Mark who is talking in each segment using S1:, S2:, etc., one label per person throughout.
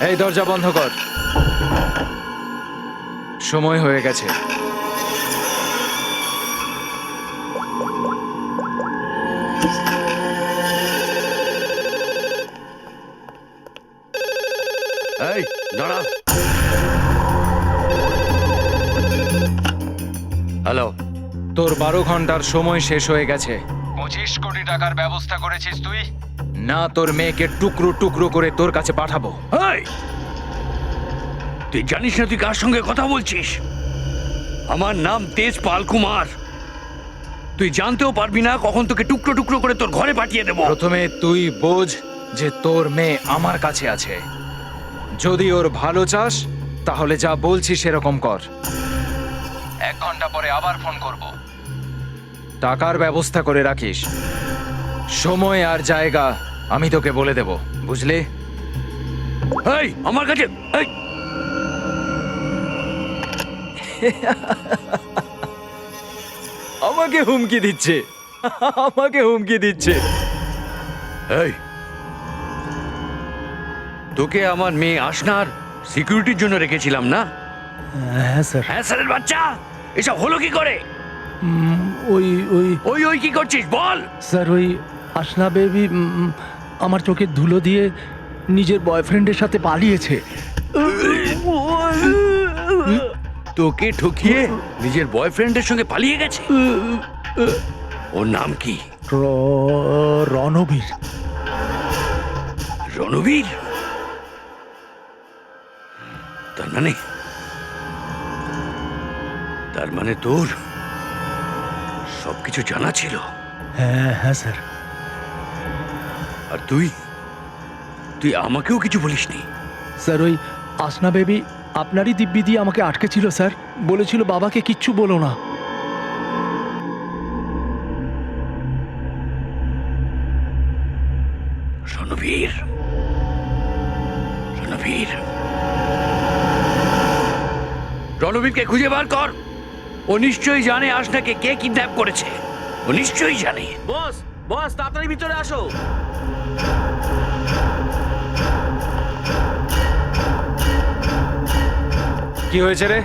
S1: এই দরজা বন্ধ কর। সময় হয়ে গেছে।
S2: এই দাঁড়া। হ্যালো,
S1: তোর 12 ঘন্টার সময় শেষ হয়ে গেছে। 25 কোটি টাকার ব্যবস্থা করেছিস তুই? না তোর মেয়েকে টুকরো টুকরো করে তোর কাছে পাঠাবো।
S2: এই তুই জানিস না তুই কার সঙ্গে কথা বলছিস? আমার নাম তেজপাল কুমার। তুই জানতেও পারবি না কখন তোকে টুকরো টুকরো করে তোর ঘরে পাঠিয়ে দেবো।
S1: প্রথমে তুই বোঝ যে তোর মেয়ে আমার কাছে আছে। যদি ওর ভালো চাস তাহলে যা বলছি সেরকম কর। 1 ঘন্টা পরে আবার ফোন করব। টাকার ব্যবস্থা করে রাখিস। সময় আর জায়গা আমি তোকে বলে দেব, বুঝলি?
S2: এই আমার কাছে এই
S1: আমাকে হুমকি দিচ্ছে, আমাকে হুমকি দিচ্ছে।
S2: এই তোকে আমার মেয়ে আসনার সিকিউরিটির জন্য রেখেছিলাম না?
S3: হ্যাঁ স্যার।
S2: হ্যাঁ স্যারের বাচ্চা, এসব হলো কি করে?
S3: ওই ওই
S2: ওই ওই কি করছিস বল?
S3: স্যার ওই আসনা বেবি আমার চোখে ধুলো দিয়ে নিজের বয়ফ্রেন্ডের সাথে পালিয়েছে।
S2: তোকে ঠকিয়ে নিজের বয়ফ্রেন্ডের সঙ্গে পালিয়ে গেছে? ওর নাম কি?
S3: রণবীর।
S2: রণবীর? তার মানে তোর সবকিছু জানা ছিল।
S3: হ্যাঁ হ্যাঁ স্যার।
S2: আর তুই তুই আমাকেও কিছু বলিসনি?
S3: স্যার ওই আসনা বেবি আপনারই দিব্যি দিয়ে আমাকে আটকে ছিল স্যার। বলেছিল বাবাকে কিচ্ছু বলো না।
S2: রণবীর, রণবীর, রণবীরকে খুঁজে বার কর। ও নিশ্চয়ই জানে আসনাকে কে কিডন্যাপ করেছে। ও নিশ্চয়ই জানে।
S4: বস বস তাড়াতাড়ি ভিতরে আসো।
S1: কি হয়েছে রে?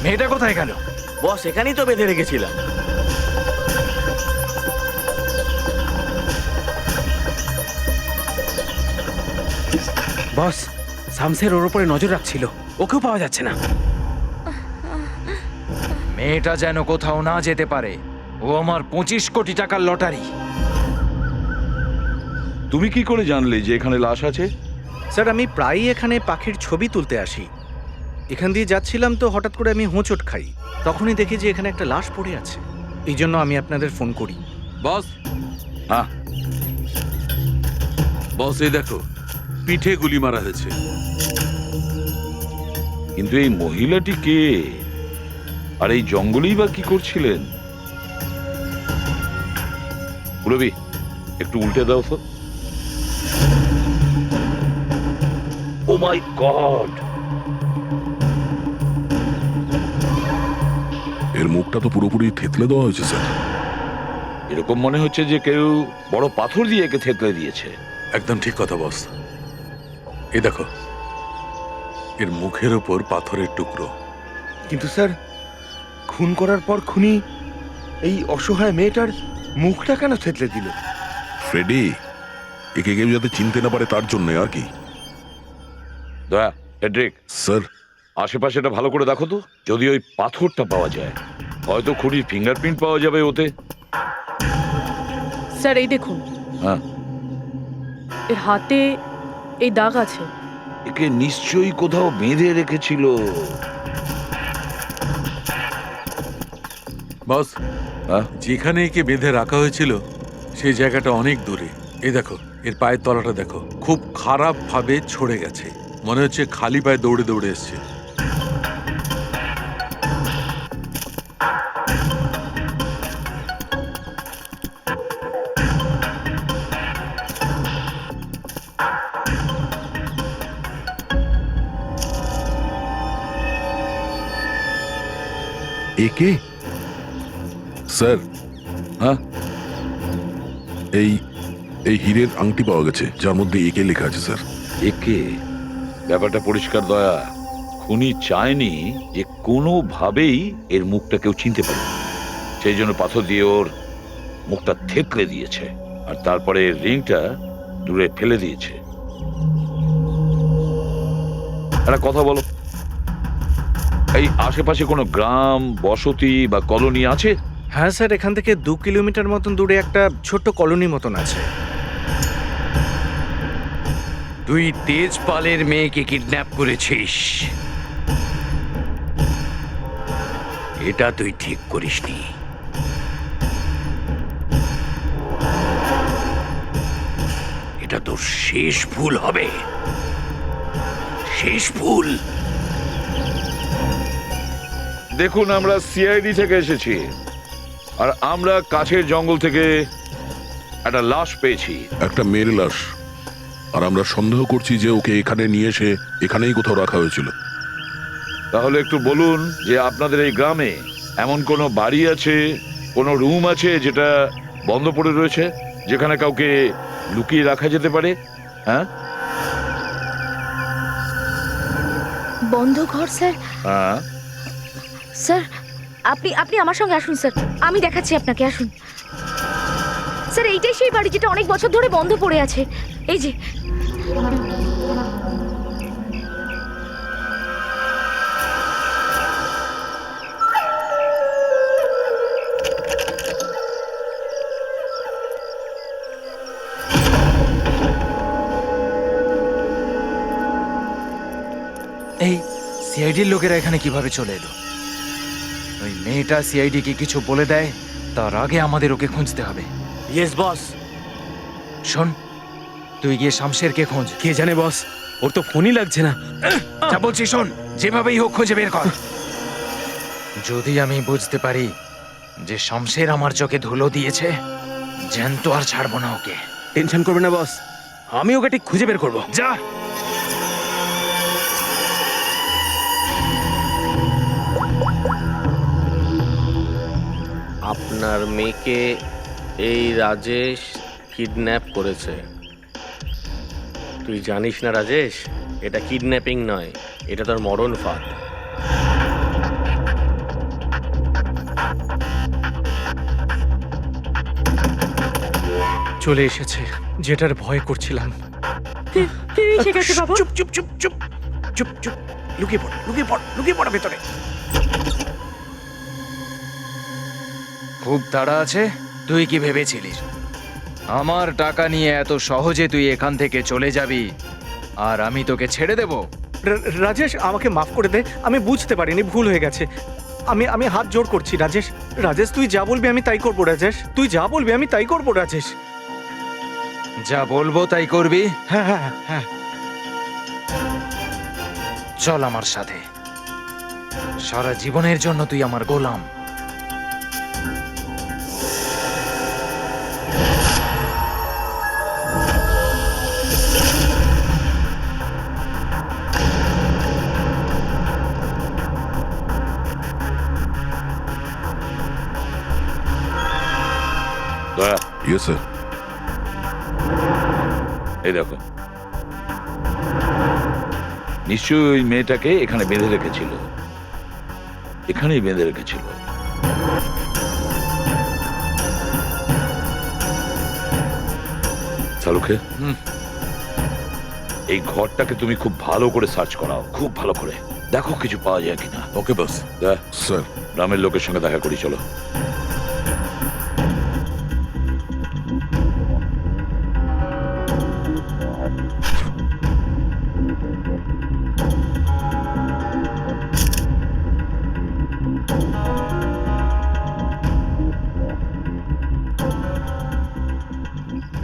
S1: মেয়েটা কোথায় গেল?
S4: বস এখানেই তো বেঁধে রেখেছিলাম। বস শামসের ওর উপরে নজর রাখছিল, ওকেও পাওয়া যাচ্ছে না।
S1: মেয়েটা যেন কোথাও না যেতে পারে। ও আমার 25 কোটি টাকার লটারি।
S5: তুমি কি করে জানলে যে এখানে লাশ আছে?
S6: স্যার আমি প্রায়ই এখানে পাখির ছবি তুলতে আসি। এখান দিয়ে যাচ্ছিলাম তো হঠাৎ করে আমি হোঁচট খাই। তখনই দেখি যে এখানে একটা লাশ পড়ে আছে। এই জন্য আমি আপনাদের ফোন করি।
S7: বস,
S5: হ্যাঁ,
S7: বস এই দেখো, পিঠে গুলি মারা হয়েছে।
S5: কিন্তু এই মহিলাটি কে? আর এই জঙ্গলেই বা কি করছিলেন? রবি, একটু উল্টে দাও তো। ও মাই গড!
S8: এর মুখটা তো পুরোপুরি থেতলে দেওয়া হয়েছে স্যার।
S5: এরকম মনে হচ্ছে যে কেউ বড় পাথর দিয়ে একে থেতলে দিয়েছে।
S8: একদম ঠিক কথা বস। এই দেখো, এর মুখের ওপর পাথরের টুকরো।
S9: কিন্তু স্যার, খুন করার পর খুনি এই অসহায় মেয়েটার মুখটা কেন থেতলে দিল?
S8: ফ্রেডি, একে কেউ যাতে চিনতে না পারে তার জন্য আর কি।
S5: দয়া, হেড্রিক,
S8: স্যার,
S5: আশেপাশেটা ভালো করে দেখো তো। যদি ওই পাথরটা পাওয়া যায়, হয়তো খুনির ফিঙ্গারপ্রিন্ট পাওয়া যাবে ওতে।
S10: স্যার এই দেখুন,
S5: হ্যাঁ,
S10: এর হাতে এই দাগ আছে।
S5: একে নিশ্চয়ই কোথাও বেঁধে রেখেছিল।
S7: বস,
S5: হ্যাঁ,
S7: যেখানে একে বেঁধে রাখা হয়েছিল সেই জায়গাটা অনেক দূরে। এই দেখো, এর পায়ের তলাটা দেখো, খুব খারাপ ভাবে ছড়ে গেছে। মনে হচ্ছে খালি পায়ে দৌড়ে দৌড়ে এসছে।
S8: একে স্যার,
S5: হ্যাঁ,
S8: এই এই হীরের আংটি পাওয়া গেছে যার মধ্যে একে লেখা আছে স্যার।
S5: একে? ব্যাপারটা পরিষ্কার দয়া, খুনি চায়নি যে কোনোভাবেই এর মুখটা কেউ চিনতে পারে, সেই জন্য পাথর দিয়ে ওর মুখটা থেতলে দিয়েছে আর তারপরে রিংটা দূরে ফেলে দিয়েছে। একটা কথা বলো, এই আশেপাশে কোনো গ্রাম, বসতি বা কলোনি আছে?
S6: হ্যাঁ স্যার, এখান থেকে 2 কিলোমিটার মতন দূরে একটা ছোট্ট কলোনি মতন আছে।
S2: তুই তেজপালের মেয়েকে কিডন্যাপ করেছিস, এটা তুই ঠিক করিসনি। এটা তোর শেষ ভুল হবে, শেষ ভুল।
S5: দেখুন, আমরা সিআইডি থেকে এসেছি আর আমরা কাছের জঙ্গল থেকে একটা লাশ পেয়েছি।
S8: একটা মেয়ের লাশ, আর আমরা সন্দেহ করছি যে ওকে এখানে নিয়ে এসে এখানেই কোথাও রাখা হয়েছিল।
S5: তাহলে একটু বলুন যে আপনাদের এই গ্রামে এমন কোনো বাড়ি আছে, কোনো রুম আছে যেটা বন্ধ পড়ে রয়েছে, যেখানে কাউকে লুকিয়ে রাখা যেতে পারে? হ্যাঁ
S10: বন্ধ ঘর স্যার।
S5: হ্যাঁ,
S10: স্যার আপনি আপনি আমার সঙ্গে আসুন স্যার, আমি দেখাচ্ছি আপনাকে, আসুন স্যার। এইটাই সেই বাড়ি যেটা অনেক বছর ধরে বন্ধ পড়ে আছে। এই যে
S1: এই সিআইডির লোকেরা এখানে কিভাবে চলে এলো? ওই মেয়েটা সিআইডি কে কিছু বলে দেয়, তার আগে আমাদের ওকে খুঁজতে হবে।
S4: Yes boss.
S1: শোন, তুই গিয়ে শামশেরকে খোঁজ।
S4: কে জানে বস, ওর তো ফোনই লাগছে না।
S1: যা বলছি শোন, যেভাবেই হোক খুঁজে বের কর। যদি আমি বুঝতে পারি যে শামশের আমার চোখে ধুলো দিয়েছে, জ্যান্ত আর ছাড়বো না ওকে।
S4: টেনশন করবে না বস, আমি ওকে ঠিক খুঁজে বের করবো।
S1: যা।
S11: আপনার মেয়েকে এই রাজেশ কিডন্যাপ করেছে। তুই জানিস না রাজেশ, এটা কিডন্যাপিং নয়, এটা তোর মরণ ফাঁদ।
S6: চলে এসেছে, যেটার ভয় করছিলাম।
S10: এসে গেছে বাবা।
S6: চুপ চুপ চুপ চুপ চুপ চুপ, লুকিয়ে পড়, লুকিয়ে পড়, লুকিয়ে পড় ভেতরে।
S1: খুব তাড়া আছে? তুই কি ভেবেছিলিস আমার টাকা নিয়ে এত সহজে তুই এখান থেকে চলে যাবি আর আমি তোকে ছেড়ে দেব?
S6: রাজেশ, আমাকে মাফ করে দে, আমি বুঝতে পারিনি, ভুল হয়ে গেছে। আমি আমি হাত জোড় করছি রাজেশ। রাজেশ, তুই যা বলবি আমি তাই করবো রাজেশ, তুই যা বলবি আমি তাই করবো রাজেশ।
S1: যা বলবো তাই করবি?
S6: হ্যাঁ হ্যাঁ হ্যাঁ।
S1: চল আমার সাথে, সারা জীবনের জন্য তুই আমার গোলাম।
S5: দয়া,
S8: ইয়েস স্যার।
S5: এই দেখো, নিশ্চয়ই ওই মেয়েটাকে এখানে বেঁধে রেখেছিল, এখানেই বেঁধে রেখেছিল। শালুকে, এই ঘরটাকে তুমি খুব ভালো করে সার্চ করাও, খুব ভালো করে দেখো কিছু পাওয়া যায় কিনা।
S8: ওকে বস। স্যার,
S5: গ্রামের লোকের সঙ্গে দেখা করি, চলো।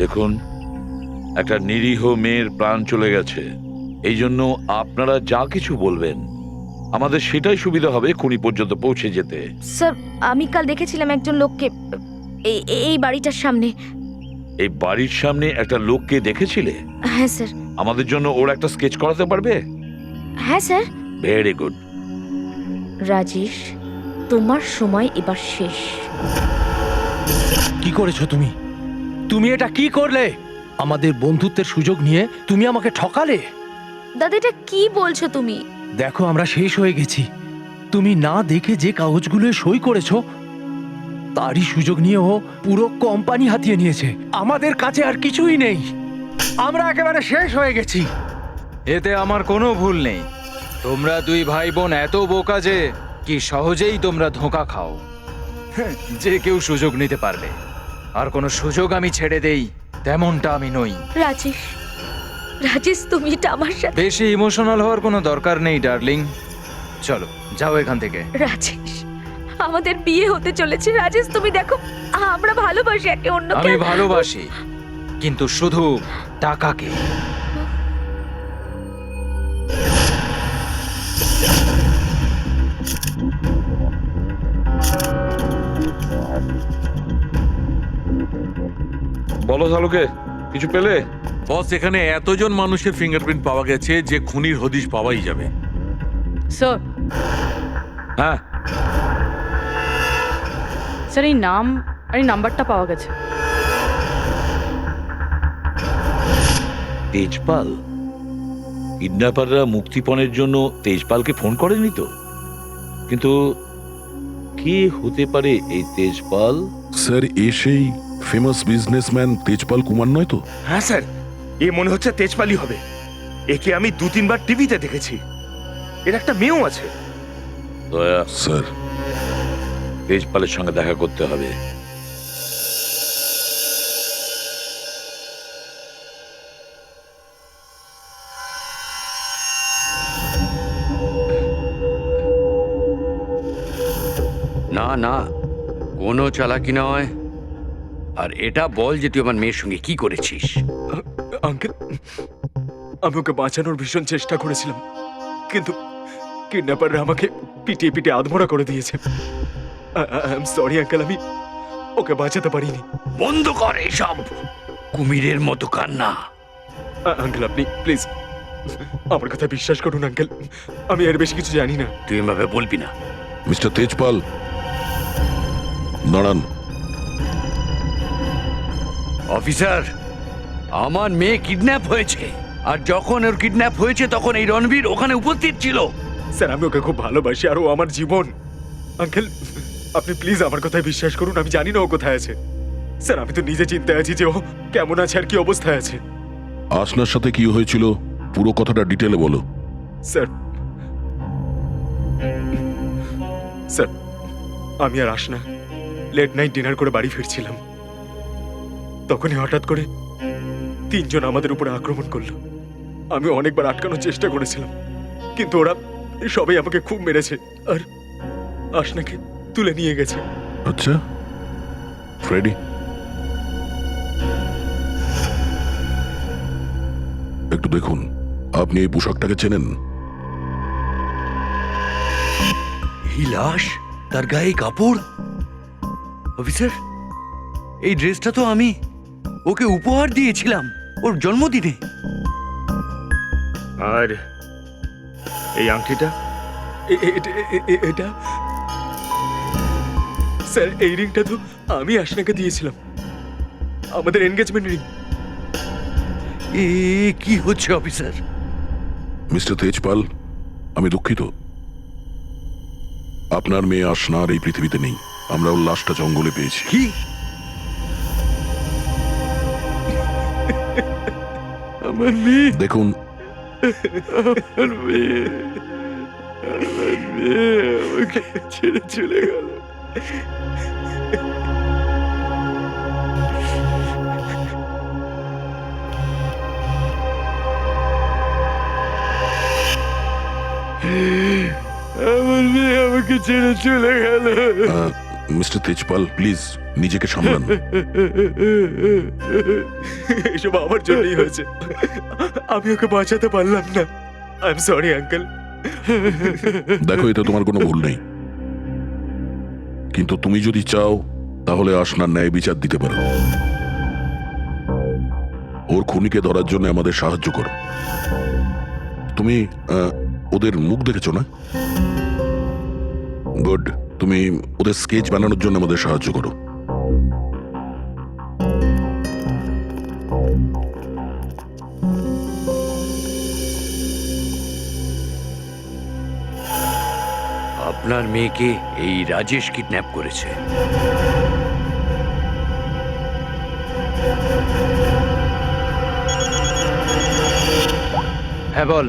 S5: দেখুন, একটা নিরীহ মেয়ের প্রাণ চলে গেছে, এই জন্য আপনারা যা কিছু বলবেন আমাদের সেটাই সুবিধা হবে খুনি পর্যন্ত পৌঁছে যেতে।
S10: স্যার, আমি কাল দেখেছিলাম একজন লোককে এই এই বাড়িটার সামনে।
S5: এই বাড়ির সামনে একটা লোককে দেখেছিলে?
S10: হ্যাঁ স্যার।
S5: আমাদের জন্য ওর একটা স্কেচ করাতে পারবে?
S10: হ্যাঁ স্যার।
S5: Very good.
S10: রাজেশ, তোমার সময় এবার শেষ।
S3: কি করেছো তুমি? তুমি এটা কি করলে? আমাদের বন্ধুত্বের সুযোগ নিয়ে তুমি আমাকে ঠকালে।
S10: দাদা এটা কি বলছো তুমি?
S3: দেখো আমরা শেষ হয়ে গেছি। তুমি না দেখে যে কাগজগুলোয় সই করেছো তারই সুযোগ নিয়ে ও পুরো কোম্পানি হাতিয়ে নিয়েছে। আমাদের কাছে আর কিছুই নেই, আমরা একেবারে শেষ হয়ে গেছি।
S1: এতে আমার কোনো ভুল নেই। তোমরা দুই ভাই বোন এত বোকা যে কি সহজেই তোমরা ধোঁকা খাও। যে কেউ সুযোগ নিতে পারবে, আর কোনো সুযোগ আমি ছেড়ে দেই তেমনটা আমি নই।
S10: রাজেশ, রাজেশ তুমি এটা আমার সাথে।
S1: বেশি ইমোশনাল হওয়ার কোনো দরকার নেই ডার্লিং। চলো যাও এখান থেকে।
S10: রাজেশ আমাদের বিয়ে হতে চলেছে। রাজেশ তুমি দেখো আমরা ভালোবাসি একে অন্যকে।
S1: আমি ভালোবাসি, কিন্তু শুধু টাকাকে।
S5: বলো ঝালুকে, কিছু পেলে?
S7: বস, এখানে এতজন মানুষের ফিঙ্গারপ্রিন্ট পাওয়া গেছে যে খুনির হদিশ পাওয়াই যাবে।
S12: স্যার,
S5: হ্যাঁ,
S12: স্যার এই নাম আর এই নাম্বারটা পাওয়া গেছে।
S5: তেজপাল? কিডন্যাপাররা মুক্তিপণের জন্য তেজপালকে ফোন করেনি তো? কিন্তু কে হতে পারে এই তেজপাল?
S8: স্যার, এ সেই ফেমাস বিজনেসম্যান তেজপাল কুমার নয় তো?
S9: হ্যাঁ স্যার, এ মনে হচ্ছে তেজপালই হবে। একে আমি 2-3 বার টিভিতে দেখেছি। এর একটা মেয়েও আছে।
S5: দয়া,
S8: স্যার,
S5: তেজপালের সঙ্গে দেখা করতে হবে।
S2: না না, কোনো চালাকি নয়। আর এটা বল যে তুই আমার মেয়ের সঙ্গে কি করেছিস?
S9: আঙ্কেল, আমি ওকে বাঁচানোর ভীষণ চেষ্টা করেছিলাম, কিন্তু কিডন্যাপাররা আমাকে পিটিয়ে পিটিয়ে আধমরা করে দিয়েছে। আই এম সরি আঙ্কেল, আমি ওকে বাঁচাতে পারিনি।
S2: বন্ধ কর এসব কুমিরের মতো কান্না।
S9: আঙ্কেল আপনি প্লিজ আমার কথা বিশ্বাস করুন আঙ্কেল, আমি এর বেশি কিছু জানি না।
S2: তুই এভাবে বলবি না।
S8: মিস্টার তেজপাল, দাঁড়ান।
S2: অফিসার, আমার মেয়ে কিডন্যাপ হয়েছে, আর যখন ওর কিডন্যাপ হয়েছে তখন এই রণবীর ওখানে উপস্থিত ছিল।
S9: স্যার, আমি ওকে খুব ভালোবাসি আর ও আমার জীবন। আঙ্কেল আপনি প্লিজ আমার কথায় বিশ্বাস করুন, আমি জানি না ও কোথায় আছে। স্যার, আমি তো নিজে চিন্তায় আছি যে ও কেমন আছে আর কি অবস্থায় আছে।
S8: আসনার সাথে কি হয়েছিল পুরো কথাটা ডিটেলে বলো।
S9: স্যার, স্যার আমি আর আসনা লেট নাইট ডিনার করে বাড়ি ফিরছিলাম। তখনই হঠাৎ করে 3 জন আমাদের উপরে আক্রমণ করলো। আমি অনেকবার আটকানোর চেষ্টা করেছিলাম, কিন্তু ওরা সবাই আমাকে খুব মেরেছে আর আসনাকে তুলে নিয়ে গেছে।
S8: আচ্ছা, ফ্রেডি, একটু দেখুন, আপনি এই পোশাকটাকে চেনেন?
S2: এই লাশ, তার গায়ে কাপড়। অফিসার, এই ড্রেসটা তো আমি ওকে উপহার দিয়েছিলাম ওর জন্মদিনে।
S9: আর এই আংটিটা, এটা স্যার, এই রিংটা তো আমি আসনাকে দিয়েছিলাম, আমাদের এনগেজমেন্ট রিং।
S2: এ কি হচ্ছে অফিসার?
S8: মিস্টার তেজপাল, আমি দুঃখিত, আপনার মেয়ে আসনা আর এই পৃথিবীতে নেই। আমরা ওর লাশটা জঙ্গলে পেয়েছি।
S2: কি? আমার মেয়ে?
S8: দেখুন,
S2: আমার মেয়ে আমাকে ছেড়ে চলে গেল। আমার মেয়ে আমাকে ছেড়ে চলে গেল।
S8: মিস্টার তেজপাল, প্লিজ নিজেকে সামলান।
S9: এসব আমার জন্যই হয়েছে, আমি ওকে বাঁচাতে পারলাম না। I am sorry uncle.
S8: দেখো, এটা তোমার কোনো ভুল নেই, কিন্তু তুমি যদি চাও তাহলে আসনার ন্যায় বিচার দিতে পারো। ওর খুনিকে ধরার জন্য আমাদের সাহায্য করো। তুমি ওদের মুখ দেখেছো না? গুড। তুমি ওদের স্কেচ বানানোর জন্য আমাদের সাহায্য করো।
S2: আপনার মেয়েকে এই রাজেশ কিডন্যাপ করেছে।
S1: হ্যাঁ বল।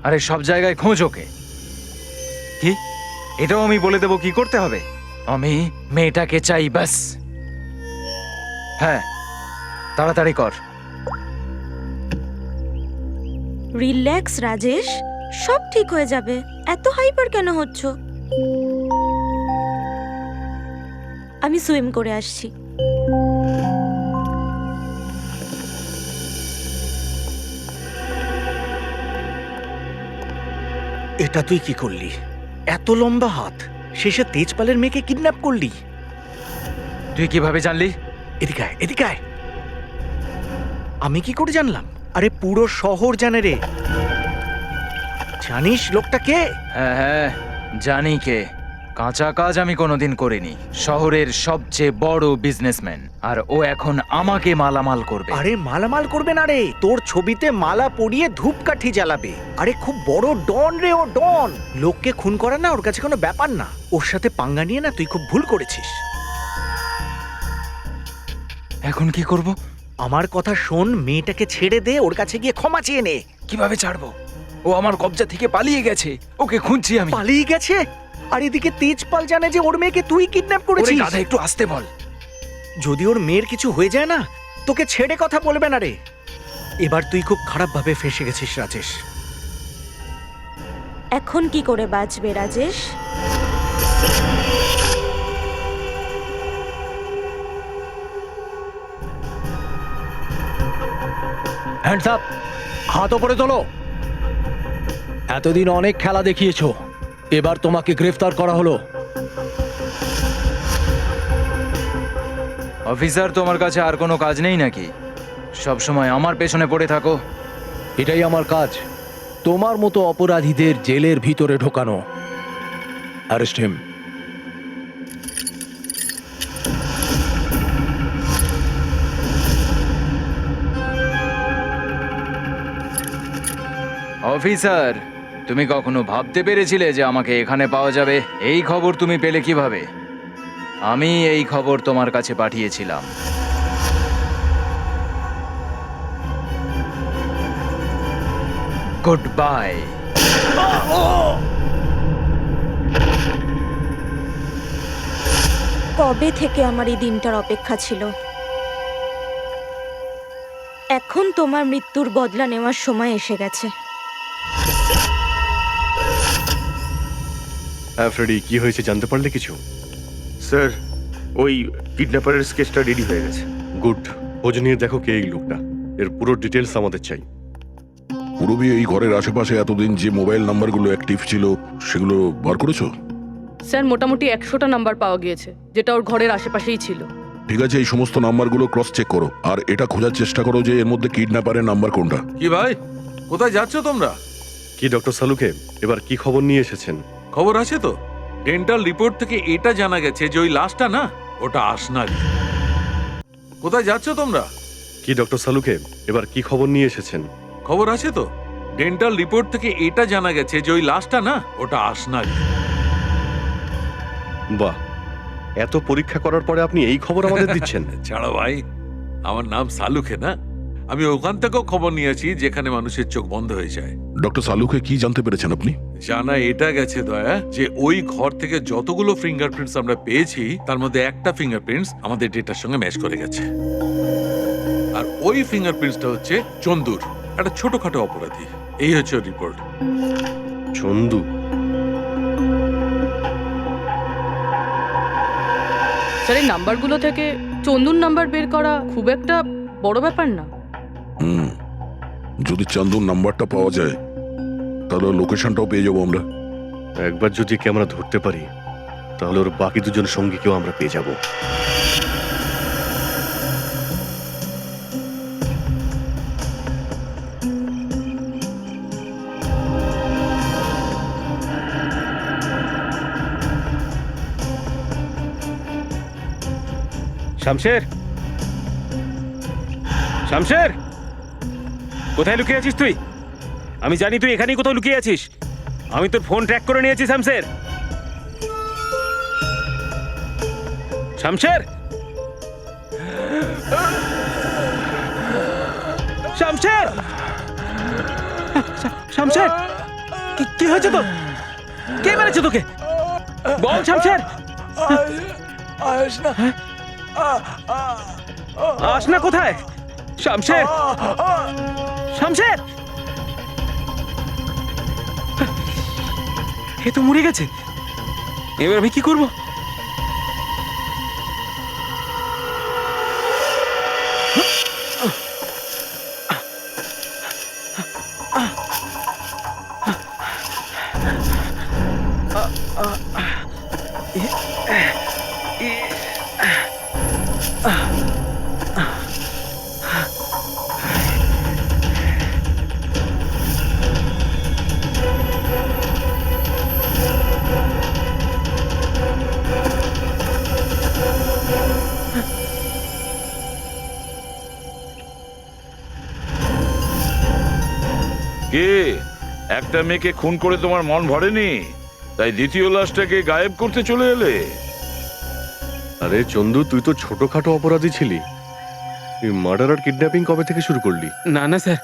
S1: আরে সব জায়গায় খোঁজ ওকে। কি? এটাও আমি বলে দেবো কি করতে হবে? আমি মেয়েটাকে চাই ব্যাস। হ্যাঁ, তাড়াতাড়ি কর।
S10: রিল্যাক্স রাজেশ, সব ঠিক হয়ে যাবে। এত হাইপার কেন হচ্ছ? আমি সুইম করে আসছি।
S6: এটা তুই কি করলি? এত লম্বা হাত, শেষে তেজপালের মেয়েকে কিডন্যাপ করলি।
S1: তুই কিভাবে জানলি?
S6: এদিকে আয়, এদিকে আয়। আমি কি করে জানলাম? আরে পুরো শহর জানে রে। জানিস লোকটা কে?
S1: হ্যাঁ হ্যাঁ, জানি কে। কাঁচা কাজ আমি কোনোদিন করিনি। শহরের সবচেয়ে বড় বিজনেসম্যান, আর ও এখন আমাকে মালামাল করবে।
S6: আরে মালামাল করবে না রে, তোর ছবিতে মালা পরিয়ে ধূপকাঠি জ্বালাবে। আরে খুব বড় ডন রে, ও ডন। লোককে খুন করা না ওর কাছে কোনো ব্যাপার না। ওর সাথে পাঙ্গা নিয়ে না তুই খুব ভুল করেছিস।
S1: এখন কি করব?
S6: আমার কথা শোন, মেয়েটাকে ছেড়ে দে, ওর কাছে গিয়ে ক্ষমা চেয়ে নে।
S1: কিভাবে ছাড়বো? ও আমার কবজা থেকে পালিয়ে গেছে। ওকে খুঁজছি আমি।
S6: পালিয়ে গেছে? আর এদিকে তেজপাল জানে যে ওর মেয়েকে তুই কিডন্যাপ
S1: ওরে
S6: করেছিস।
S1: গাধা, একটু আসতে বল।
S6: যদি ওর মেয়ের কিছু হয়ে যায় না, তোকে ছেড়ে কথা বলবে না রে। এবার তুই খুব খারাপ ভাবে ফেসে গেছিস রাজেশ।
S10: এখন কি করে বাঁচবে রাজেশ?
S3: হ্যান্ডস আপ, হাত ওপরে তোলো। এতদিন অনেক খেলা দেখিয়েছো, এবার তোমাকে গ্রেফতার করা হলো।
S1: অফিসার, তোমার কাছে আর কোনো কাজ নেই নাকি? সব সময় আমার পেছনে পড়ে থাকো।
S3: এটাই আমার কাজ, তোমার মতো অপরাধীদের জেলের ভিতরে ঢোকানো। Arrest him.
S1: অফিসার, তুমি কখনো ভাবতে পেরেছিলে যে আমাকে এখানে পাওয়া যাবে? এই খবর তুমি পেলে কিভাবে? আমি এই খবর তোমার কাছে পাঠিয়েছিলাম। Good bye.
S10: কবে থেকে আমার এই দিনটার অপেক্ষা ছিল। এখন তোমার মৃত্যুর বদলা নেওয়ার সময় এসে গেছে।
S9: ফ্রেডি, কি হয়েছে জানতে পারলে কিছু? স্যার, ওই কিডন্যাপারের স্কেচটা রেডি হয়ে গেছে। গুড। খোঁজ নিয়ে দেখো কে এই লোকটা। এর পুরো ডিটেলস আমাদের চাই।
S8: পূরবী, এই ঘরের আশেপাশে এতদিন যে মোবাইল নাম্বারগুলো অ্যাক্টিভ ছিল সেগুলো বার করেছো?
S12: স্যার মোটামুটি 100টা নাম্বার পাওয়া গিয়েছে, যেটা ওর ঘরের আশেপাশেই ছিল।
S8: ঠিক আছে, এই সমস্ত নাম্বারগুলো ক্রস চেক করো, আর এটা খোঁজার চেষ্টা করো যে এর মধ্যে কিডন্যাপারের নাম্বার কোনটা।
S7: কি ভাই, কোথায় যাচ্ছ তোমরা?
S9: কি ডক্টর সালুকে, এবার কি খবর নিয়ে এসেছেন?
S7: খবর আছে তো? ডেন্টাল রিপোর্ট থেকে এটা জানা গেছে যে ওই লাশটা না, ওটা আসনারি। কোথায় যাচ্ছ তোমরা?
S9: কি ডক্টর সালুকে, এবার কি খবর নিয়ে এসেছেন?
S7: খবর আছে তো? ডেন্টাল রিপোর্ট থেকে এটা জানা গেছে যে ওই লাশটা না, ওটা আসনারি।
S9: বাহ, এত পরীক্ষা করার পরে আপনি এই খবর আমাদের দিচ্ছেন?
S7: ছাড়ো ভাই, আমার নাম সালুকে না। আমি ওখান থেকেও খবর নিয়েছি যেখানে মানুষের চোখ বন্ধ হয়ে যায়।
S8: ডক্টর সালুকে কি জানতে পেরেছেন আপনি?
S7: জানা এটা গেছে দয়া যে ওই ঘর থেকে যতগুলো ফিঙ্গারপ্রিন্টস আমরা পেয়েছি তার মধ্যে একটা ফিঙ্গারপ্রিন্টস আমাদের ডেটার সঙ্গে ম্যাচ করে গেছে। আর ওই ফিঙ্গারপ্রিন্টসটা হচ্ছে চন্দুর, একটা ছোটখাটো অপরাধী। এই হচ্ছে ওর রিপোর্ট।
S9: চন্দু?
S12: স্যার এই নাম্বারগুলো থেকে চন্দুর নাম্বার বের করা খুব একটা বড় ব্যাপার না।
S8: যদি চান্দুর নাম্বারটা পাওয়া যায় তাহলে লোকেশনটাও পেয়ে যাবো আমরা।
S9: একবার যদি ক্যামেরা ধরতে পারি তাহলে ওর বাকি দুজন সঙ্গীকেও আমরা পেয়ে যাব।
S4: শামশের, শামশের, কোথায় লুকিয়ে আছিস তুই? আমি জানি তুই এখানেই কোথাও লুকিয়ে আছিস। আমি তোর ফোন ট্র্যাক করে নিয়েছি শামশের। শামশের, শামশের, শামশের, কি হয়েছে তোর? কে মেরেছে তোকে? বল শামশের। আসনা কোথায়? শামশের, শামশের, এ তো মরে গেছে। এবার আমি কি করবো?
S5: কে একটা মেয়েকে খুন করে তোমার মন ভরেনি, তাই দ্বিতীয় লাশটাকে গায়েব করতে চলে এলে?
S8: আরে চন্দু, তুই তো ছোটখাটো অপরাধী ছিলি। তুই মার্ডার আর কিডন্যাপিং কবে থেকে শুরু করলি?
S4: না না স্যার,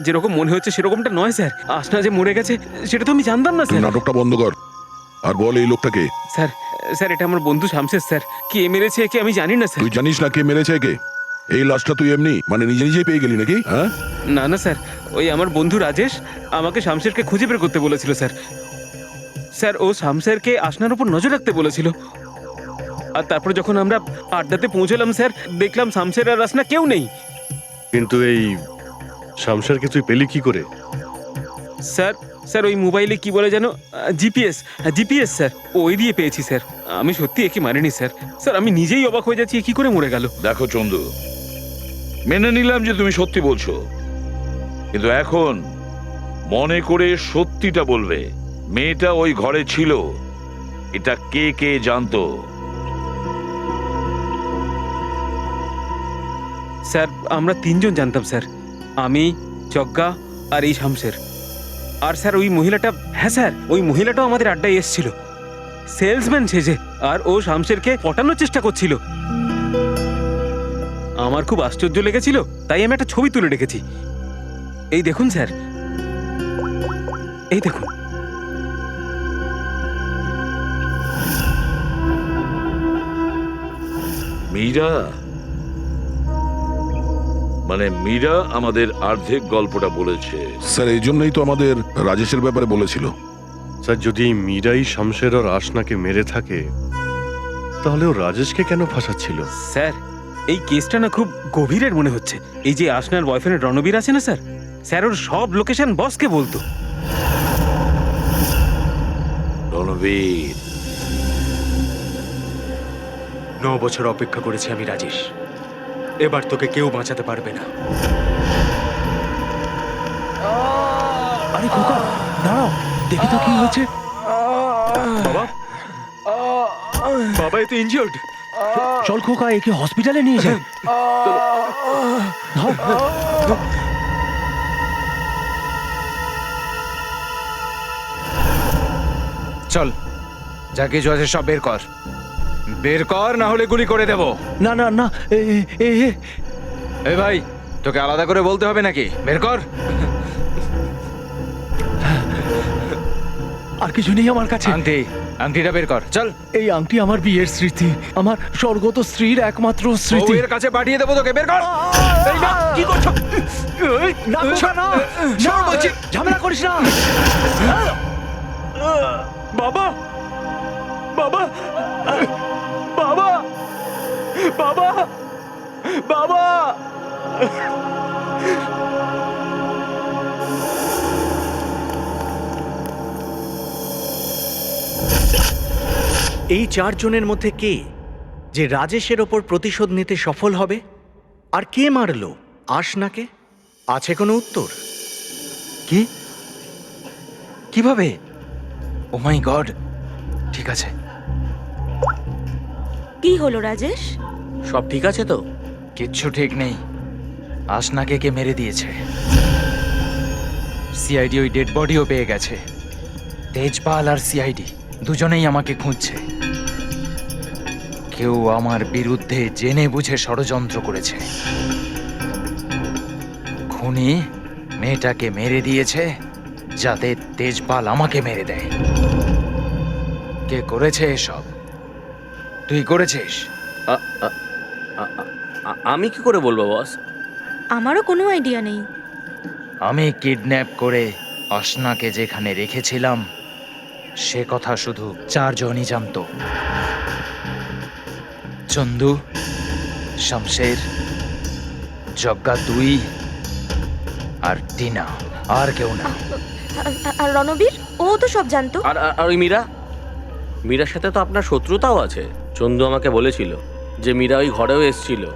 S4: যেরকম মনে হচ্ছে সেরকমটা নয় স্যার। আসনা যে মরে গেছে সেটা তো আমি জানতাম না স্যার।
S13: নাটকটা বন্ধ কর আর বল এই লোকটাকে।
S4: স্যার, স্যার এটা আমার বন্ধু শামশের স্যার। কে মেরেছে কে আমি জানি না স্যার।
S13: তুই জানিস না কে মেরেছে কে? এই লাশটা তুই এমনি মানে নিজে নিজেই পেয়ে গেলি নাকি? হ্যাঁ,
S4: না না স্যার, ওই আমার বন্ধু রাজেশ আমাকে শামশেরকে খুঁজে বের করতে বলেছিল স্যার। স্যার ও শামশেরকে আসনার উপর নজর রাখতে বলেছিল। আর তারপর যখন আমরা আড্ডাতে পৌঁছলাম স্যার, দেখলাম শামশের আর আসনা কেউ নেই।
S8: কিন্তু এই শামশেরকে তুই পেলি কি করে?
S4: স্যার, স্যার ওই মোবাইলে কি বলে যেন জিপিএস, জিপিএস স্যার, ওই দিয়ে পেয়েছি স্যার। আমি সত্যি একে মারিনি স্যার। স্যার আমি নিজেই অবাক হয়ে যাচ্ছি, কি করে মরে গেল।
S5: দেখো চন্দু, মেনে নিলাম যে তুমি সত্যি বলছো, কিন্তু এখন মনে করে সত্যিটা বলবে। মেয়েটা ওই ঘরে ছিল, এটা কে কে জানতো?
S4: স্যার আমরা তিনজন জানতাম স্যার, আমি, যজ্ঞা আর এই শামশের। আর স্যার ওই মহিলাটা, হ্যাঁ স্যার ওই মহিলাটাও আমাদের আড্ডায় এসেছিল সেলসম্যান সেজে, আর ও শামশেরকে পটানোর চেষ্টা করছিল। আমার খুব আশ্চর্য লেগেছিল, তাই আমি একটা ছবি তুলে রেখেছি। এই দেখুন স্যার, এই দেখুন।
S5: মীরা, মানে মীরা আমাদের অর্ধেক গল্পটা বলেছে।
S13: স্যার এই জন্যই তো আমাদের রাজেশের ব্যাপারে বলেছিল।
S8: স্যার যদি মীরাই শামশের আর আসনাকে মেরে থাকে, তাহলে ও রাজেশকে কেন ফাঁসাচ্ছিল?
S4: স্যার এই কেসটা না খুব গভীরের মনে হচ্ছে। এই যে আসনার বয়ফ্রেন্ড রণবীর আছে না স্যার, স্যার ওর সব লোকেশন বসকে বলতো।
S5: রণবীর,
S9: 9 বছর অপেক্ষা করেছি আমি রাজেশ, এবার তোকে কেউ বাঁচাতে পারবে না।
S3: আরে খোকা দাঁড়াও, দেখি তো কি হয়েছে।
S9: বাবা, বাবা এ তো ইনজিওর্ড।
S3: চল খোকা, একে হসপিটালে নিয়ে যাই। নাও।
S1: চল, যা কিছু আছে সব বের কর, বের কর, না হলে গুলি করে দেব।
S3: না না না,
S1: এই ভাই, তোকে আলাদা করে বলতে হবে নাকি? বের কর।
S3: আর কিছু নেই আমার কাছে।
S1: আংটি, আংটিটা বের কর, চল।
S3: এই আংটি আমার বিয়ের স্মৃতি, আমার স্বর্গত স্ত্রীর একমাত্র স্মৃতি।
S1: বউয়ের কাছে পাঠিয়ে দেবো তোকে, বের কর।
S3: এই না, কি করছো? না খোকা, না, না, ঝামেলা করিস না।
S9: বাবা, বাবা, বাবা, বাবা, বাবা।
S6: এই 4 জনের মধ্যে কে যে রাজেশের ওপর প্রতিশোধ নিতে সফল হবে? আর কে মারলো আসনাকে? আছে কোনো উত্তর?
S1: কি? কিভাবে? ও মাই গড! ঠিক আছে।
S10: কি হলো রাজেশ?
S11: সব ঠিক আছে তো?
S1: কিচ্ছু ঠিক নেই। আসনাকে কে মেরে দিয়েছে। সিআইডি ওই ডেড বডিও পেয়ে গেছে। তেজপাল আর সিআইডি দুজনেই আমাকে খুঁজছে। কেউ আমার বিরুদ্ধে জেনে বুঝে ষড়যন্ত্র করেছে। খুনি মেয়েটাকে মেরে দিয়েছে যাতে তেজপাল আমাকে মেরে দেয়। কে করেছে এসব? তুই করেছিস?
S11: আ- আ- আ- আ- আমি কি করে বলবো বস?
S10: আমারও কোনো আইডিয়া নেই।
S1: আমি কিডন্যাপ করে আসনাকে যেখানে রেখেছিলাম সে কথা শুধু 4 জনই জানতো। চন্দু, শমশের, জগ্গা 2 আর টিনা, আর কেউ না।
S10: আর রণবীর, ও তো সব জানতো।
S11: আর আর- আর ওই মীরা, মীরার সাথে তো আপনার শত্রুতাও আছে। চন্দু আমাকে বলেছিল যে মীরা ওই ঘরেও এসেছিল।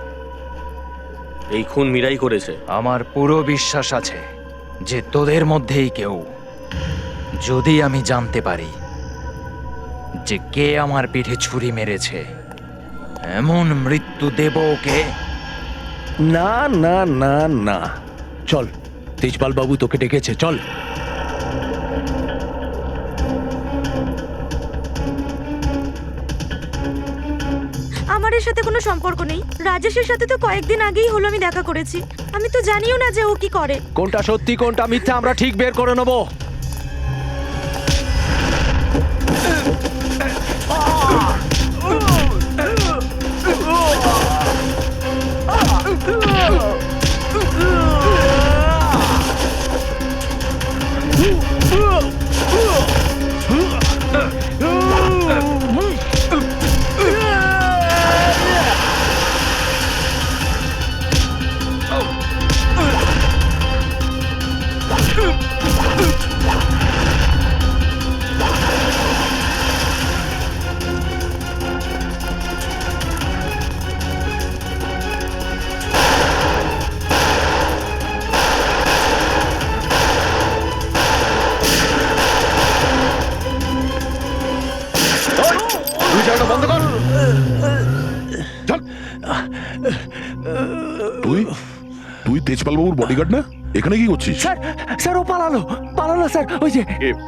S11: এই খুন মীরাই করেছে।
S1: আমার পুরো বিশ্বাস আছে যে তোদের মধ্যেই কেউ, যদি আমি জানতে পারি যে কে আমার পিঠে ছুরি মেরেছে, এমন মৃত্যু দেব ওকে।
S3: না না না না, চল, তেজপাল বাবু তোকে ডেকেছে, চল।
S10: আমার এর সাথে কোনো সম্পর্ক নেই। রাজেশের সাথে তো কয়েকদিন আগেই হলো আমি দেখা করেছি। আমি তো জানিও না যে ও কি করে।
S3: কোনটা সত্যি কোনটা মিথ্যা আমরা ঠিক বের করে নেবো।
S13: তুই তুই তেজপাল বাবুর বডিগার্ড না? এখানে কি করছিস?
S3: স্যার, স্যার ও পালালো, পালালো স্যার। ওই যে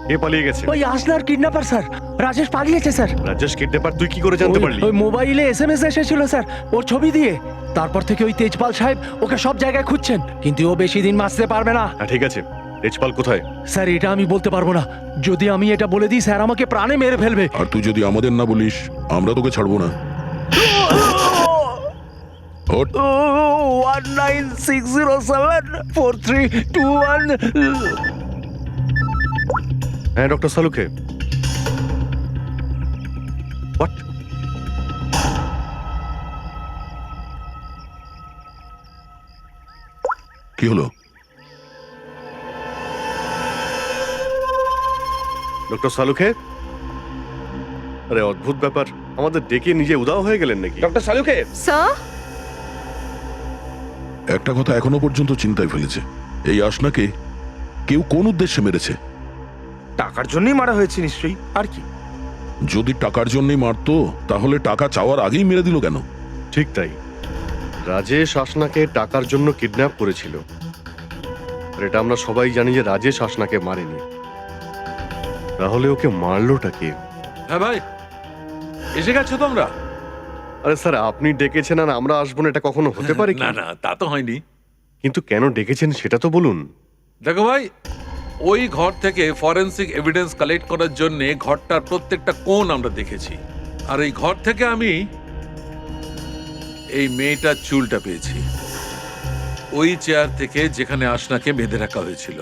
S9: এ পালিয়ে গেছে।
S3: ওই আসনার কিডন্যাপার স্যার, রাজেশ পালিয়েছে স্যার।
S9: রাজেশ কিডন্যাপার তুই কি করে জানতে পারলি?
S3: ওই মোবাইলে এসএমএস এসেছিল স্যার, ওর ছবি দিয়ে। তারপর থেকে ওই তেজপাল সাহেব ওকে সব জায়গায় খুঁজছেন, কিন্তু ও বেশি দিন বাঁচতে পারবে না।
S9: হ্যাঁ ঠিক আছে, তেজপাল কোথায়?
S3: স্যার এটা আমি বলতে পারবো না। যদি আমি এটা বলে দিই স্যার আমাকে প্রাণে মেরে ফেলবে।
S13: আর তুই যদি আমাদের না বলিস আমরা তোকে ছাড়বো না। ওঠ।
S3: 196074321।
S9: হ্যাঁ ডক্টর সালুকে। হোয়াট?
S13: কি হলো?
S9: ডক্টর সালুকে? আরে অদ্ভুত ব্যাপার, আমাদের ডেকে নিজে উদাও হয়ে গেলেন নাকি? ডক্টর সালুকে।
S10: স্যার,
S13: একটা কথা এখনো পর্যন্ত চিন্তায় ফেলেছে, এই আসনাকে কেউ কোন উদ্দেশ্যে মেরেছে।
S9: টাকার জন্যই মারা হয়েছে নিশ্চয়ই, আর কি?
S13: যদি টাকার জন্যই মারতো তাহলে টাকা চাওয়ার আগেই মেরে দিল কেন?
S9: ঠিক তাই, রাজেশ আসনাকে টাকার জন্য কিডন্যাপ করেছিল। আর এটা আমরা সবাই জানি যে রাজেশ আসনাকে মারেনি। তাহলে ওকে মারলোটা কে?
S7: হ্যাঁ ভাই, এসে গেছো তোমরা?
S9: আরে স্যার, আপনি ডেকেছেন আর আমরা আসবো না, এটা কখনো হতে পারে কি?
S7: না না, তা তো হয়নি।
S9: কিন্তু কেন ডেকেছেন সেটা তো বলুন।
S7: দেখো ভাই, ওই ঘর থেকে ফরেনসিক এভিডেন্স কালেক্ট করার জন্য ঘরটার প্রত্যেকটা কোণ আমরা দেখেছি। আর এই ঘর থেকে আমি এই মেয়েটার চুলটা পেয়েছি, ওই চেয়ার থেকে যেখানে আসনাকে বেঁধে রাখা হয়েছিল।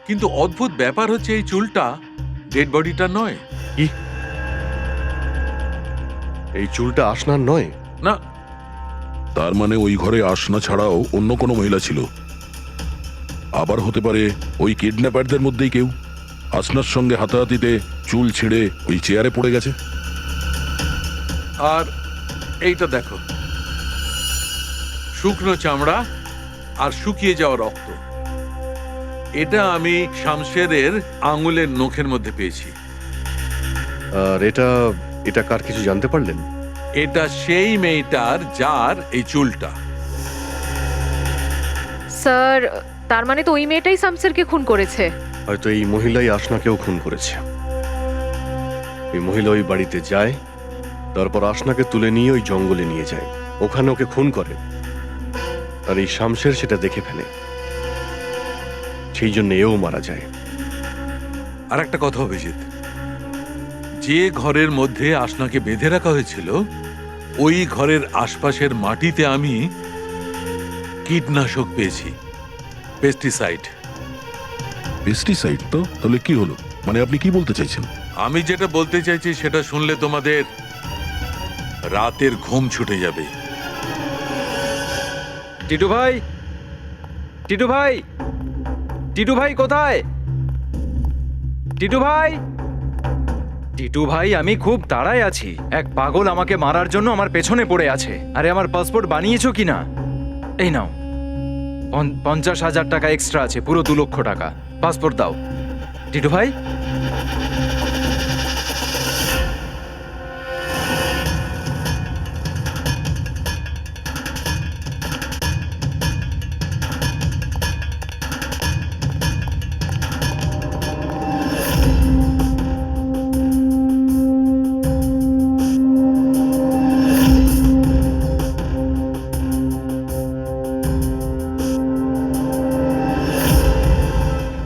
S7: কিন্তু অদ্ভুত ব্যাপার হচ্ছে এই চুলটা ডেড বডিটা নয়।
S9: কি? এই চুলটা আসনার নয়?
S7: না।
S13: তার মানে ওই ঘরে আসনা ছাড়াও অন্য কোনো মহিলা ছিল। আবার হতে পারে ওই কিডন্যাপারদের মধ্যেই কেউ আসনার সঙ্গে হাতাহাতিতে চুল ছিঁড়ে ওই চেয়ারে পড়ে গেছে।
S7: আর এইটা দেখো, শুকনো চামড়া আর শুকিয়ে যাওয়া রক্ত। এটা আমি শামশেরের আঙুলের নখের মধ্যে পেয়েছি।
S9: আর এটা কার কিছু জানতে পারলেন?
S8: এটা সেই মেয়েটার যার এই চুলটা।
S12: স্যার তার মানে তো ওই মেয়েটাই শামসেরকে খুন করেছে।
S14: হয়তো এই মহিলাই আসনাকেও খুন করেছে। এই মহিলা ওই বাড়িতে যায়, তারপর আসনাকে তুলে নিয়ে ওই জঙ্গলে নিয়ে যায়, ওখানে ওকে খুন করে। আর এই শামশের সেটা দেখে ফেলে, সেই জন্য এও মারা যায়।
S8: আর একটা কথা অভিজিৎ, যে ঘরের মধ্যে আসনাকে বেঁধে রাখা হয়েছিল ওই ঘরের আশপাশের মাটিতে আমি কীটনাশক পেয়েছি, পেস্টিসাইড।
S13: পেস্টিসাইড? তো তাহলে কি হলো? মানে আপনি কি বলতে চাইছেন?
S8: আমি যেটা বলতে চাইছি সেটা শুনলে তোমাদের রাতের ঘুম ছুটে যাবে।
S1: টিটু ভাই, টিটু ভাই, টিটু ভাই কোথায়? টিটু ভাই, টিটু ভাই, আমি খুব তাড়ায় আছি। এক পাগল আমাকে মারার জন্য আমার পেছনে পড়ে আছে। আরে আমার পাসপোর্ট বানিয়েছো কিনা? এই নাও, 50,000 টাকা এক্সট্রা আছে, পুরো 2 লক্ষ টাকা। পাসপোর্ট দাও। টিটু ভাই,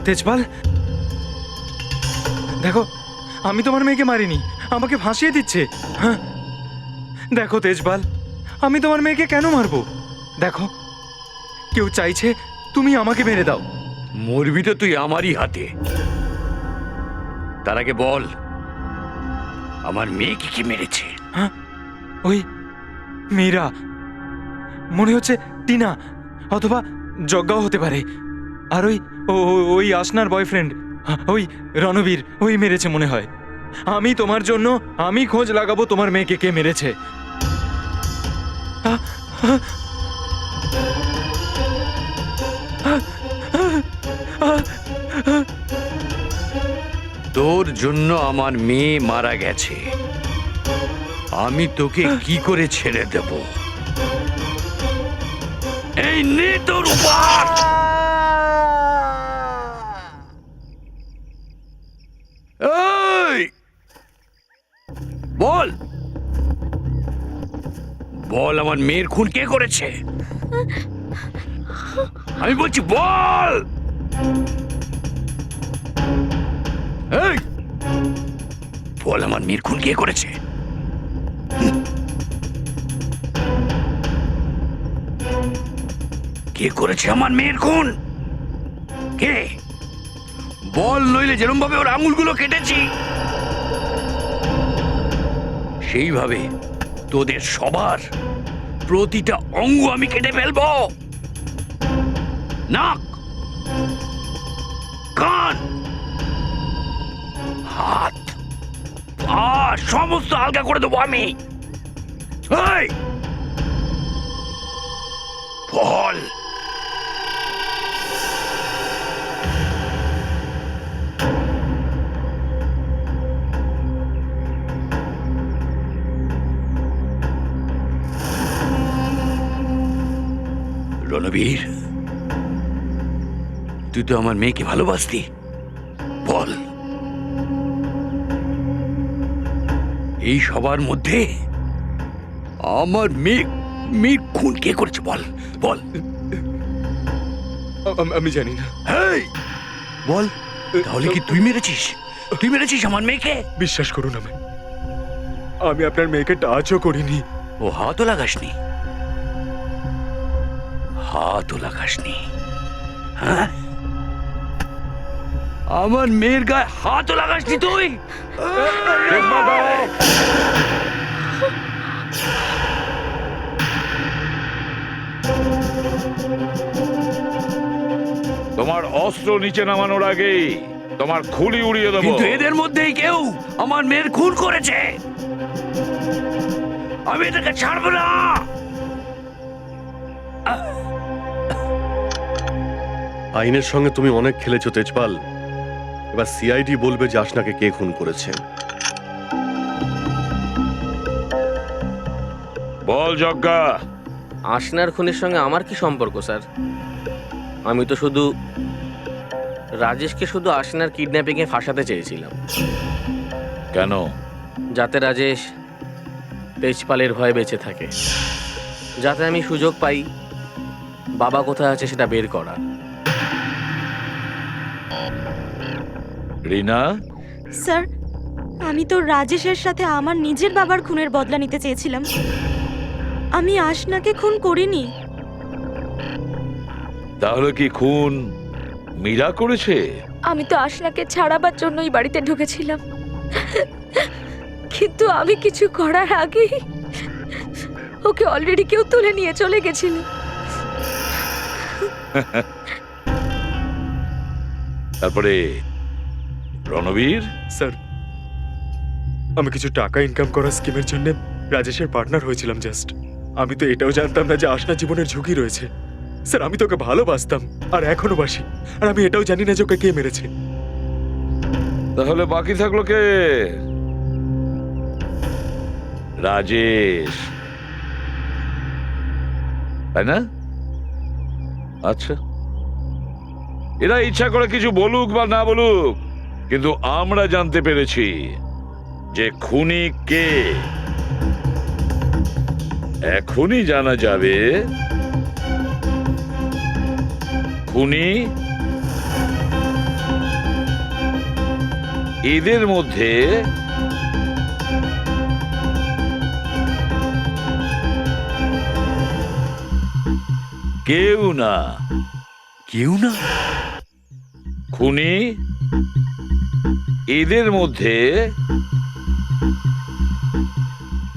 S1: তেজপাল, দেখো আমি তোমার মেয়েকে মারিনি, আমাকে ফাঁসিয়ে দিচ্ছে। হ্যাঁ দেখো তেজপাল, আমি তোমার মেয়েকে কেন মারবো? দেখো, কেউ চাইছে তুমি আমাকে মেরে দাও।
S2: মরবি তো তুই আমারই হাতে। তার আগে বল, আমার মেয়েকে কি মেরেছে?
S1: হ্যাঁ, ওই মীরা, মনে হচ্ছে টিনা অথবা যজ্ঞাও হতে পারে। আর ওই আসনার বয়ফ্রেন্ড, ওই রণবীর, ওই মেরেছে মনে হয়। আমি তোমার জন্য আমি খোঁজ লাগাবো তোমার মেয়েকে কে মেরেছে।
S2: তোর জন্য আমার মেয়ে মারা গেছে, আমি তোকে কি করে ছেড়ে দেব? এই নে তোর উপহার। এই, বল বল, আমার মেয়ের খুন কে করেছে? আমি বলছি বল। এই, বল আমার মেয়ের খুন কে করেছে? কে করেছে আমার মেয়ের খুন? কে? বল, নইলে যেরকম ভাবে ওর আঙুলগুলো কেটেছি সেইভাবে তোদের সবার প্রতিটা অঙ্গ আমি কেটে ফেলবো। নাক, কান, হাত, পা সমস্ত আলগা করে দেবো আমি। এই, বল। রণবীর, তুই তো আমার মেয়েকে ভালোবাসতি, বল এই সবার মধ্যে আমার মেয়ের খুন কে করেছে? বল বল।
S9: আমি জানি না।
S2: এই, বল, তাহলে কি তুই মেরেছিস? তুই মেরেছিস আমার মেয়েকে?
S9: বিশ্বাস করুন আমায়, আমি আপনার মেয়েকে টাচও করিনি।
S2: ও হাতও লাগাসনি? হাতও লাগাসনি? হ্যাঁ, আমার মেয়ের গায়ে হাতও লাগাসনি তুই?
S5: তোমার অস্ত্র নিচে নামানোর আগেই তোমার খুলি উড়িয়ে দেবো।
S2: কিন্তু এদের মধ্যেই কেউ আমার মেয়ের খুন করেছে, আমি এটাকে ছাড়বো না।
S14: আইনের সঙ্গে তুমি অনেক খেলেছো তেজপাল। এবার সিআইডি বলবে যে আসনাকে কে খুন করেছে।
S5: বল যজ্ঞা।
S11: আশনার খুনের সঙ্গে আমার কি সম্পর্ক স্যার? আমি তো শুধু রাজেশকে শুধু আশনার কিডন্যাপিংয়ে ফাঁসাতে চেয়েছিলাম,
S5: কেন?
S11: যাতে রাজেশ তেজপালের ভয়ে বেঁচে থাকে, যাতে আমি সুযোগ পাই বাবা কোথায় আছে সেটা বের করা।
S5: রিনা,
S10: স্যার, আমি তো রাজেশের সাথে আমার নিজের বাবার খুনের বদলা নিতে চেয়েছিলাম। আমি আশনাকে খুন করিনি।
S5: তাহলে কি খুন মীরা করেছে?
S10: আমি তো আশনাকে ছাড়াবার জন্য এই বাড়িতে ঢুকেছিলাম, কিন্তু আমি কিছু করার আগেই ওকে অলরেডি কেউ তুলে নিয়ে চলে গেছিল।
S5: তারপরে রণবীর?
S9: স্যার, আমি কিছু টাকা ইনকাম করার স্কিমের জন্য রাজেশের পার্টনার হয়েছিলাম জাস্ট। আমি তো এটাও জানতাম না যে আশনার জীবনের ঝুঁকি রয়েছে। স্যার, আমি তোকে ভালোবাসতাম আর এখনো বাসি, আর আমি এটাও জানি না যে ওকে কে মেরেছে।
S5: তাহলে বাকি থাকলো কে? রাজেশ, তাই না? আচ্ছা, এরা ইচ্ছা করে কিছু বলুক বা না বলুক, কিন্তু আমরা জানতে পেরেছি যে খুনি কে। এখনই জানা যাবে খুনি এদের মধ্যে কেউ না।
S2: কেউ না?
S5: খুনি এদের মধ্যে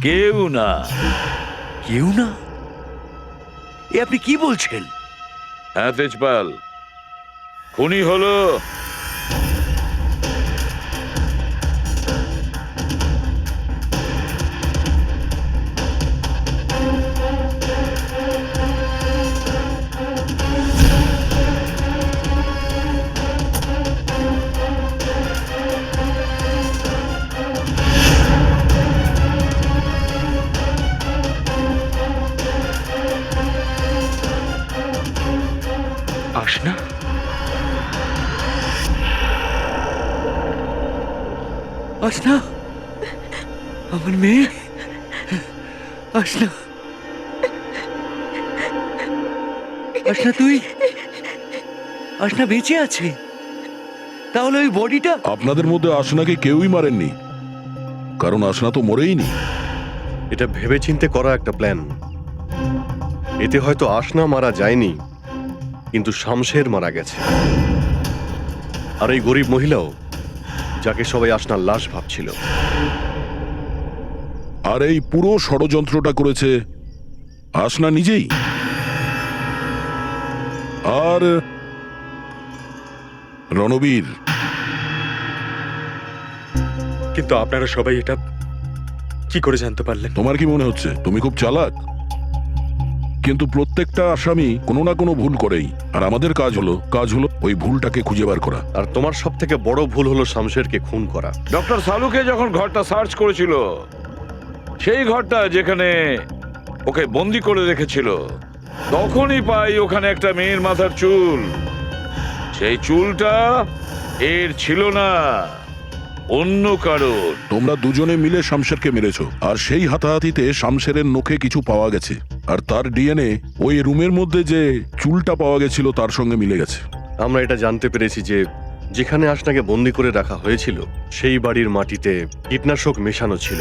S5: কেউ না।
S2: কেউ না? এ আপনি কি বলছেন?
S5: হ্যাঁ তেজপাল, খুনি হলো
S9: আশনা?
S2: আশনা, আমার মেয়ে আশনা। আশনা, তুই? আশনা বেঁচে আছে? তাহলে ওই বডিটা?
S13: আপনাদের মধ্যে আশনাকে কেউই মারেননি, কারণ আশনা তো মরেইনি।
S14: এটা ভেবেচিন্তে করা একটা প্ল্যান। এতে হয়তো আশনা মারা যায়নি, কিন্তু শামশের মারা গেছে। আর এই গরিব মহিলাও, যাকে সবাই আশনার লাশ ভাবছিল।
S13: আর এই পুরো ষড়যন্ত্রটা করেছে আশনা নিজেই। আর রণবীর।
S9: কিন্তু আপনারা সবাই এটা কি করে জানতে পারলেন?
S13: তোমার কি মনে হচ্ছে তুমি খুব চালাক? কিন্তু প্রত্যেকটা আসামি কোনো না কোনো ভুল করেই, আর আমাদের কাজ হলো ওই ভুলটাকে খুঁজে বার করা।
S14: আর তোমার সব থেকে বড় ভুল হলো শামশেরকে খুন করা।
S5: ডক্টর সালুকে যখন ঘরটা সার্চ করেছিল, সেই ঘরটা যেখানে ওকে বন্দি করে রেখেছিল, তখনই পাই ওখানে একটা মেয়ের মাথার চুল। সেই চুলটা এর ছিল না, অন্য কারোর।
S13: তোমরা দুজনে মিলে শামশেরকে মেরেছো, আর সেই হাতাহাতিতে শামশেরের নখে কিছু পাওয়া গেছে, আর তার ডিএনএ ওই রুমের মধ্যে যে চুলটা পাওয়া গেছিল তার সঙ্গে মিলে গেছে।
S14: আমরা এটা জানতে পেরেছি যে যেখানে আশনাকে বন্দি করে রাখা হয়েছিল, সেই বাড়ির মাটিতে কীটনাশক মেশানো ছিল।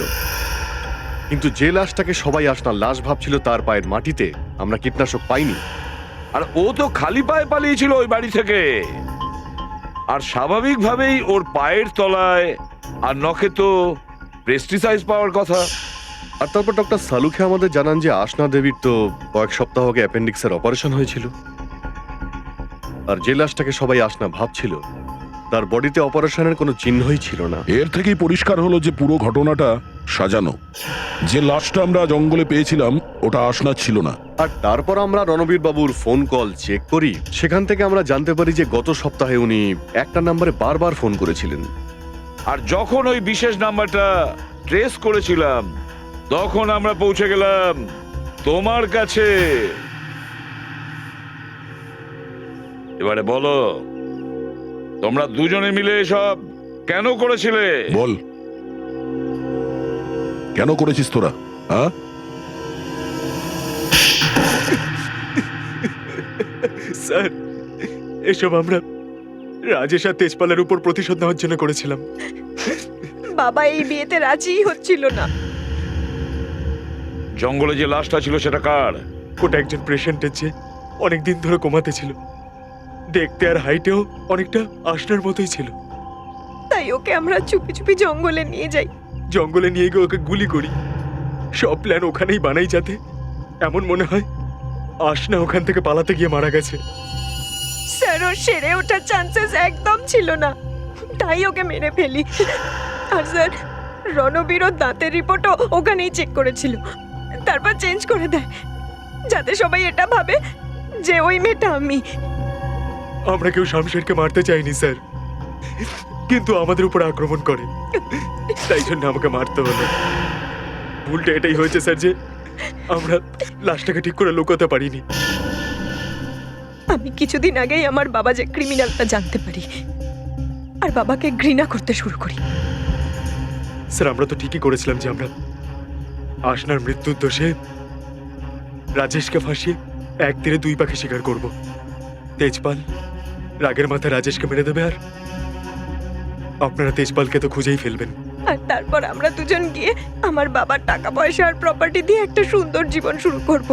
S14: কিন্তু যে লাশটাকে সবাই আশনার লাশ ভাবছিল, তার পায়ের মাটিতে আমরা কীটনাশক পাইনি।
S5: আর ও তো খালি পায়ে পালিয়েছিল ওই বাড়ি থেকে, আর স্বাভাবিকভাবেই ওর পায়ের তলায় আর নখে তো পেস্টিসাইড পাওয়ার কথা।
S14: আর তারপর ডক্টর সালুখে আমাদের জানান যে আশনা দেবীর তো কয়েক সপ্তাহ আগে অ্যাপেন্ডিক্সের অপারেশন হয়েছিল। আর যে লাশটাকে সবাই আশনা ভাবছিল, তার বডিতে অপারেশনের কোনো চিহ্নই ছিল না।
S13: এর থেকেই পরিষ্কার হলো যে পুরো ঘটনাটা সাজানো। যে লাশটা আমরা জঙ্গলে পেয়েছিলাম ওটা আশনা ছিল না।
S14: আর তারপর আমরা রণবীর বাবুর ফোন কল চেক করি, সেখান থেকে আমরা জানতে পারি যে গত সপ্তাহে উনি একটা নাম্বারে বারবার ফোন করেছিলেন।
S5: আর যখন ওই বিশেষ নাম্বারটা ট্রেস করেছিলাম, তখন আমরা পৌঁছে গেলাম তোমার কাছে। এবারে বলো, তোমরা দুজনে মিলে এসব কেন করেছিলে?
S13: বল, কেন করেছিস তোরা? হ্যাঁ,
S9: স্যার, এসব আমরা রাজেশ আর তেজপালের উপর প্রতিশোধ নেওয়ার জন্য করেছিলাম।
S10: বাবা এই বিয়েতে রাজি হচ্ছিল না।
S5: জঙ্গলে যে লাশটা ছিল সেটা কার?
S9: ওটা একজন পেশেন্টের যে অনেকদিন ধরে কোমাতে ছিল। দেখতে আর হাইটেও অনেকটা আশনার মতোই ছিল।
S10: তাই ওকে আমরা চুপি চুপি জঙ্গলে নিয়ে যাই।
S9: জঙ্গলে নিয়ে গিয়ে ওকে গুলি করি। সব প্ল্যান ওখানেই বানাই যাতে এমন মনে হয় আশনা ওখান থেকে পালাতে গিয়ে মারা গেছে।
S10: স্যার, ওর সেরে ওঠার চান্সেস একদম ছিল না, তাই ওকে মেরে ফেলি। আর স্যার, রণবীরও দাঁতের রিপোর্টও ওখানেই চেক করেছিল, তারপর চেঞ্জ করে দেয় যাতে সবাই এটা ভাবে যে ওই মেয়েটা আমি।
S9: আমরা কেউ শামশেরকে মারতে চাইনি স্যার, কিন্তু আমাদের উপর আক্রমণ করে, তাই জন্য আমাকে মারতে হলো। ভুলটা এটাই হয়েছে স্যার যে আমরা লাশটাকে ঠিক করে লুকোতে পারিনি।
S10: আমি কিছুদিন আগেই আমার বাবা যে ক্রিমিনালটা জানতে পারি আর বাবাকে ঘৃণা করতে শুরু করি।
S9: স্যার, আমরা তো ঠিকই করেছিলাম যে আমরা আশনার মৃত্যুর দোষে রাজেশকে ফাঁসিয়ে এক তীরে দুই পাখি শিকার করব। তেজপাল রাগের মাথায় রাজেশকে মেরে দেবে, আর আপনারা তেজপালকে তো খুঁজেই ফেলবেন।
S10: আর তারপর আমরা দুজন গিয়ে আমার বাবার টাকা পয়সা আর প্রপার্টি দিয়ে একটা সুন্দর জীবন শুরু করব,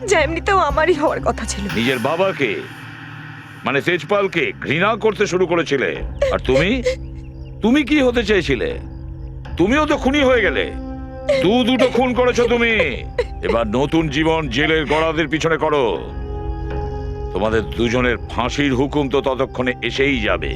S10: যা এমনিতেও আমারই হওয়ার কথা ছিল।
S5: নিজের বাবাকে মানে তেজপালকে ঘৃণা করতে শুরু করেছিলে। আর তুমি কি হতে চেয়েছিলে? তুমিও তো খুনি হয়ে গেলে। দুটো খুন করেছো তুমি। এবার নতুন জীবন জেলের গড়াদের পিছনে করো। তোমাদের দুজনের ফাঁসির হুকুম তো ততক্ষণে এসেই যাবে।